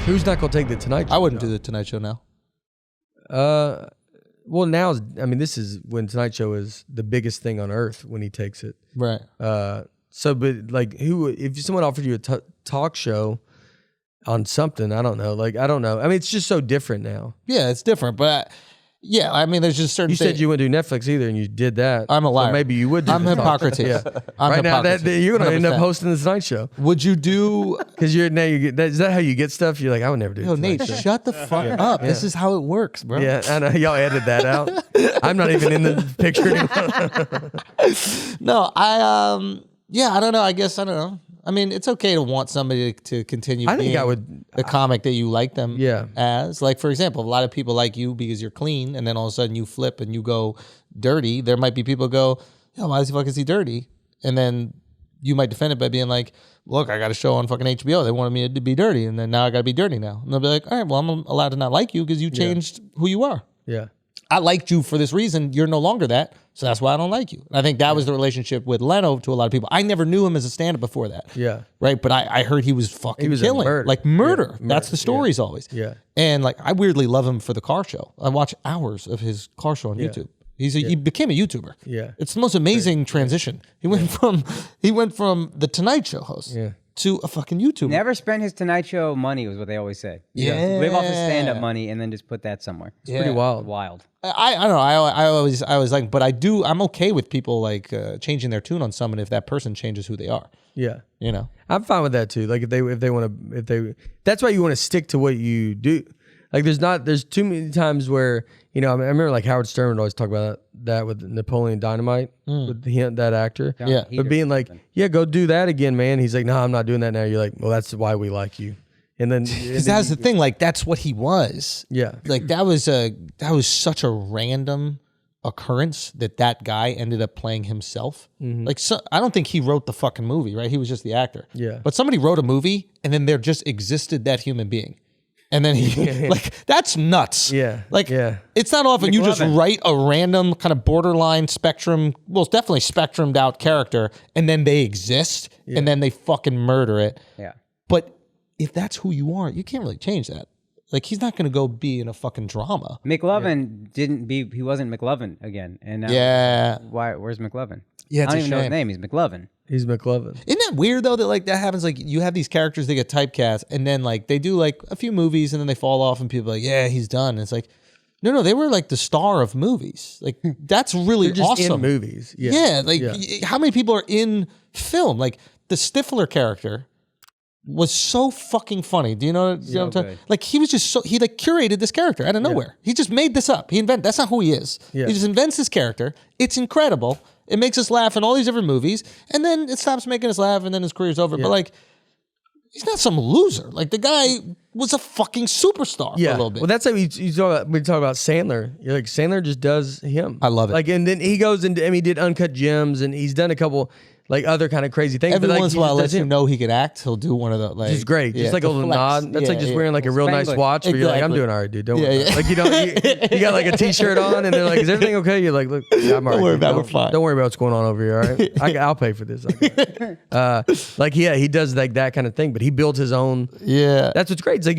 Who's not going to take the Tonight Show? I wouldn't do the Tonight Show now. Well, now, this is when Tonight Show is the biggest thing on earth when he takes it. Right. So, but like, if someone offered you a talk show on something, I don't know. Like, I don't know. I mean, it's just so different now. Yeah, it's different, but yeah, I mean, there's just certain. You said you wouldn't do Netflix either, and you did that. I'm a liar. So maybe you would. I'm Hippocrates. Yeah. I'm right now, you're going to end 100%. up hosting the Tonight Show. Would you do? Because is that how you get stuff? You're like, I would never do. Yo, Nate, Show. Shut the fuck up. Yeah. This is how it works, bro. Yeah, I know. Y'all edit that out. I'm not even in the picture anymore. No, I don't know. I guess I don't know. I mean, it's okay to want somebody to continue being the comic that you like them as. Like, for example, a lot of people like you because you're clean, and then all of a sudden you flip and you go dirty. There might be people who go, yo, why the fuck is he dirty? And then you might defend it by being like, look, I got a show on fucking HBO. They wanted me to be dirty, and then now I got to be dirty now. And they'll be like, all right, well, I'm allowed to not like you because you changed who you are. Yeah. I liked you for this reason. You're no longer that. So that's why I don't like you. And I think that was the relationship with Leno to a lot of people. I never knew him as a stand-up before that. Yeah. Right? But I heard he was fucking killing. Murder. Yeah, that's the stories always. Yeah. And like, I weirdly love him for the car show. I watch hours of his car show on YouTube. He became a YouTuber. Yeah. It's the most amazing transition. He went from the Tonight Show host to a fucking YouTuber. Never spent his Tonight Show money was what they always said. Yeah. Live off his stand-up money and then just put that somewhere. It's pretty wild. Wild. I don't know. I always like, but I'm okay with people like changing their tune on someone if that person changes who they are. Yeah. You know, I'm fine with that too. Like if they want to, that's why you want to stick to what you do. Like there's too many times where, I remember like Howard Stern would always talk about that with Napoleon Dynamite, with that actor. Yeah. But being like, go do that again, man. He's like, no, I'm not doing that now. You're like, well, that's why we like you. And then because that's the thing, like that's what he was. Yeah. Like that was such a random occurrence that guy ended up playing himself. Mm-hmm. Like, so, I don't think he wrote the fucking movie, right? He was just the actor. Yeah. But somebody wrote a movie and then there just existed that human being. And then he, like, that's nuts. Yeah. Like, it's not often you just write a random kind of borderline spectrum, well, it's definitely spectrumed out character, and then they exist, and then they fucking murder it. Yeah. But if that's who you are, you can't really change that. Like, he's not going to go be in a fucking drama. McLovin he wasn't McLovin again. And where's McLovin? Yeah, I don't even know his name. He's McLovin. He's McLovin. Isn't that weird though that that happens? Like you have these characters, they get typecast, and then like they do like a few movies, and then they fall off, and people are like, yeah, he's done. And it's like, no, they were like the star of movies. Like that's really They're just awesome. in movies. Yeah, how many people are in film? Like the Stifler character was so fucking funny. Do you know what I'm talking? Like he was just he like curated this character out of nowhere. He just made this up. That's not who he is. Yeah. He just invents this character. It's incredible. It makes us laugh in all these different movies, and then it stops making us laugh, and then his career's over. But like, he's not some loser. Like the guy was a fucking superstar for a little bit. Well, that's how we talk about Sandler. You're like, Sandler just does him. I love it. Like, and then he goes into, he did Uncut Gems, and he's done a couple like other kind of crazy things. Every but, like, once in a while, lets you know he could act. He'll do one of the like. It's great. Just like a little nod. That's like just wearing like a real nice watch. Where you're like, I'm doing all right, dude. Don't worry. Like you got like a t-shirt on, and they're like, is everything okay? You're like, look, I'm all right. Don't worry about it. We're fine. Don't worry about what's going on over here. All right, I'll pay for this. Like he does like that kind of thing, but he builds his own. Yeah, that's what's great. It's like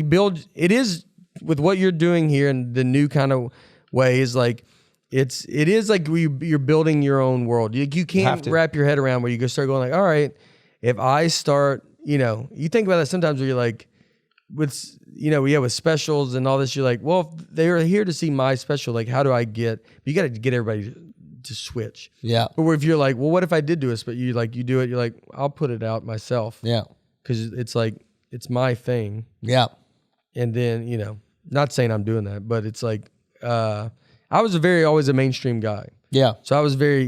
it is with what you're doing here and the new kind of way is like. It is like you're building your own world. You can't wrap your head around where you go start going like, all right, if I start, you think about that sometimes where you're like, with specials and all this, you're like, well, if they're here to see my special, like, how do I you got to get everybody to switch. Yeah. Or if you're like, well, what if I did do a special? You do it, you're like, I'll put it out myself. Yeah. Because it's like, it's my thing. Yeah. And then, not saying I'm doing that, but it's like, I was always a mainstream guy. Yeah. So I was very,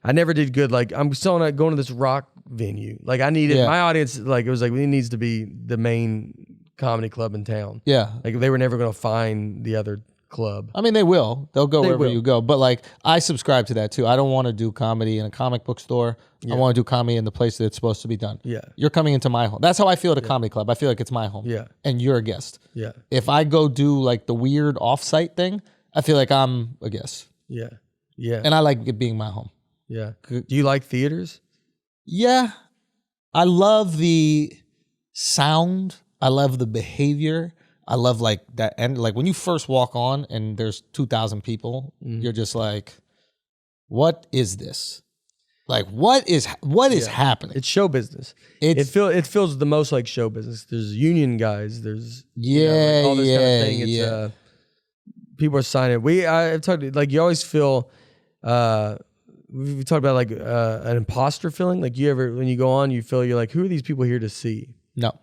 I never did good. Like I'm still going to this rock venue. Like I needed my audience. Like it was like it needs to be the main comedy club in town. Yeah. Like they were never going to find the other club. I mean, they will. They'll go wherever you go. But like I subscribe to that too. I don't want to do comedy in a comic book store. I want to do comedy in the place that it's supposed to be done. Yeah. You're coming into my home. That's how I feel at a comedy club. I feel like it's my home. Yeah. And you're a guest. Yeah. If I go do like the weird offsite thing, I feel like I'm a guest. Yeah. Yeah. And I like it being my home. Yeah. Do you like theaters? Yeah. I love the sound I love the behavior. I love like that. And like when you first walk on and there's 2,000 people, you're just like, what is this? Like, what is happening? It's show business. It feels the most like show business. There's union guys. There's all this kind of thing. It's people are signing. I've talked like you always feel. We talked about like an imposter feeling. Like you ever when you go on, you feel you're like, who are these people here to see? No,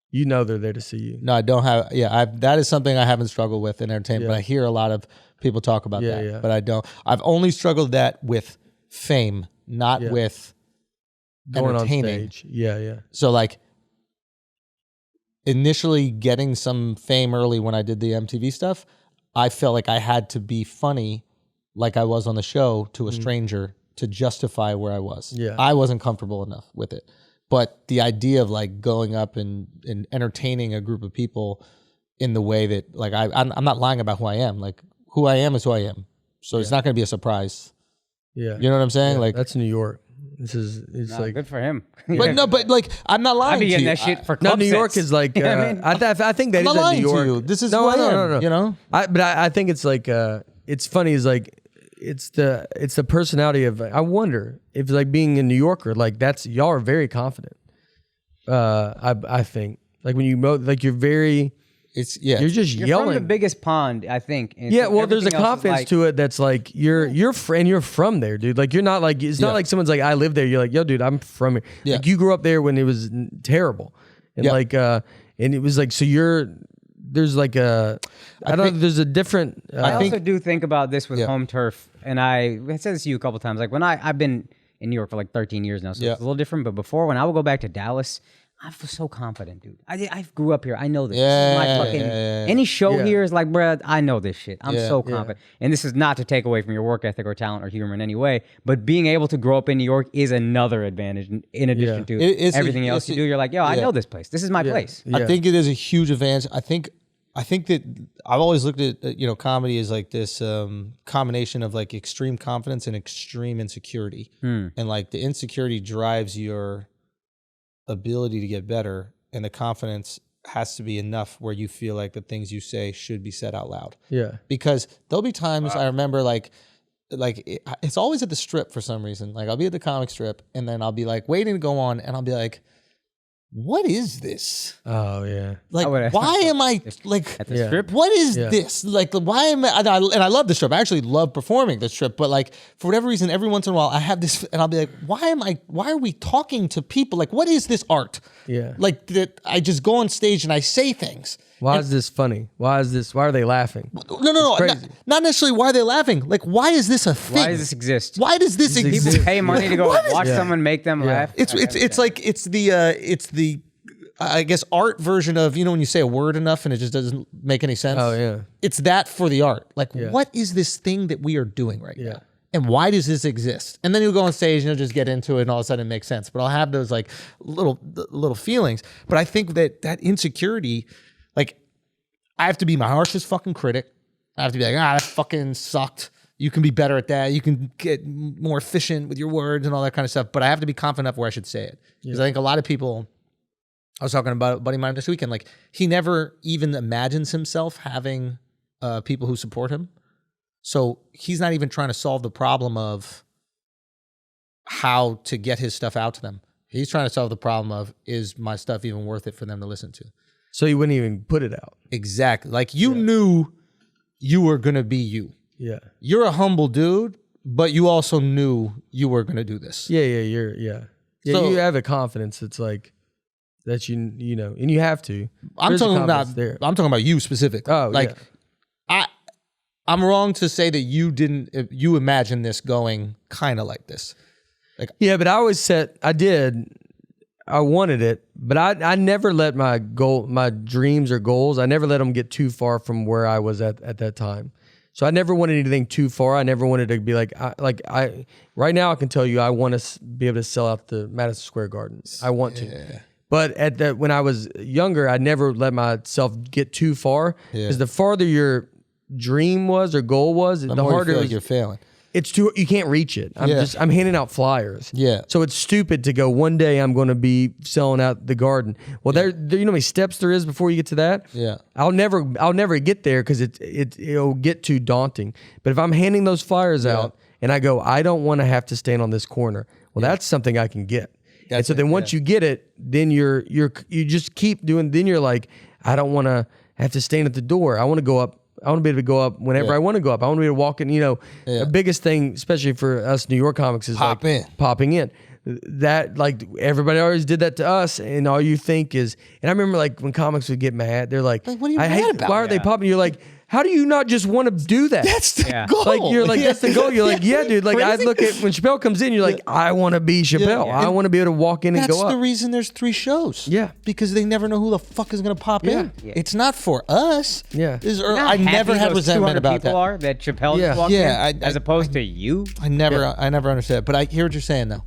you know they're there to see you. No, I don't have. Yeah, that is something I haven't struggled with in entertainment. But I hear a lot of people talk about that. Yeah. But I don't. I've only struggled that with fame. Not with going entertaining. On stage. Yeah. So like initially getting some fame early when I did the MTV stuff, I felt like I had to be funny like I was on the show to a stranger to justify where I was. Yeah. I wasn't comfortable enough with it. But the idea of like going up and entertaining a group of people in the way that like I'm not lying about who I am. Like who I am is who I am. So it's not going to be a surprise. Yeah, you know what I'm saying? Like that's New York. It's like good for him. but like I'm not lying. I'd be to getting you. that shit for club New sets. York is like. I think that I'm is not lying New York. to you. This is who I am. No. You know. But I think it's like it's funny. Is like it's the personality of. I wonder if like being a New Yorker, like that's y'all are very confident. I think like when you like you're very. You're just yelling. From the biggest pond, I think. And so well, there's a confidence to it that's like you're from there, dude. Like you're not like it's not like someone's like I live there. You're like, yo, dude, I'm from here. Yeah. Like you grew up there when it was terrible, and like and it was like so there's like a I don't know. There's a different. I also do think about this with home turf, and I said this to you a couple times. Like when I've been in New York for like 13 years now, so it's a little different. But before, when I would go back to Dallas. I feel so confident, dude. I grew up here. I know this. This is my fucking any show here is like, bruh, I know this shit. I'm so confident. And this is not to take away from your work ethic or talent or humor in any way, but being able to grow up in New York is another advantage in addition to everything else you do. You're like, yo, I know this place. This is my place. I think it is a huge advantage. I think that I've always looked at comedy as like this combination of like extreme confidence and extreme insecurity, and like the insecurity drives your ability to get better, and the confidence has to be enough where you feel like the things you say should be said out loud. Yeah. Because there'll be times I remember like it's always at the Strip for some reason. Like I'll be at the comic strip and then I'll be like waiting to go on and I'll be like, what is this? Oh yeah. Like why am I like at the Strip? What is this? Like why am I? And I love the Strip. I actually love performing the Strip. But like for whatever reason, every once in a while I have this, and I'll be like, why are we talking to people? Like what is this art? Yeah. Like that I just go on stage and I say things. Why is this funny? Why are they laughing? No. Not necessarily why are they laughing. Like, why is this a thing? Why does this exist? Why does this exist? People pay money to go watch someone make them laugh. It's the I guess art version of, when you say a word enough and it just doesn't make any sense. Oh yeah. It's that for the art. Like, what is this thing that we are doing right now? And why does this exist? And then you'll go on stage and you'll just get into it and all of a sudden it makes sense. But I'll have those like little feelings. But I think that insecurity, like, I have to be my harshest fucking critic. I have to be like, that fucking sucked. You can be better at that. You can get more efficient with your words and all that kind of stuff. But I have to be confident enough where I should say it. Because I think a lot of people, I was talking about a buddy of mine this weekend, like he never even imagines himself having people who support him. So he's not even trying to solve the problem of how to get his stuff out to them. He's trying to solve the problem of, is my stuff even worth it for them to listen to? So he wouldn't even put it out. Exactly. Like you knew you were going to be you. Yeah. You're a humble dude, but you also knew you were going to do this. Yeah, so, you have a confidence that's like, that you know, and you have to. I'm talking about you specifically. Oh, like I'm wrong to say that you imagined this going kind of like this. Like but I always I wanted it, but I never let my dreams or goals, I never let them get too far from where I was at that time. So I never wanted anything too far. I never wanted to be like right now I can tell you I want to be able to sell out the Madison Square Garden. I want to. But when I was younger, I never let myself get too far because the farther your dream was or goal was, the harder you feel like you're failing. it's too, you can't reach it. I'm handing out flyers. Yeah. So it's stupid to go, one day I'm going to be selling out the garden. Well, there, you know how many steps there is before you get to that? Yeah. I'll never get there because it'll get too daunting. But if I'm handing those flyers out and I go, I don't want to have to stand on this corner. Well, that's something I can get. And so then once you get it, then you just keep doing, then you're like, I don't want to have to stand at the door. I want to go up. I want to be able to go up whenever I want to go up. I want to be able to walk in, the biggest thing, especially for us New York comics, is popping in. That, like, everybody always did that to us, and all you think is, and I remember, like, when comics would get mad, they're like, what are you mad about? Why are they popping? You're like, how do you not just want to do that? That's the goal. Like, you're like, that's the goal. You're like, yeah, dude. Like, I look at when Chappelle comes in, you're like, I want to be Chappelle. I want to be able to walk in and go up. That's the reason there's 3 shows. Yeah. Because they never know who the fuck is going to pop in. Yeah. It's not for us. Yeah. I never had resentment about that. Are that Chappelle just walked in, as opposed to you. I never understood. But I hear what you're saying, though.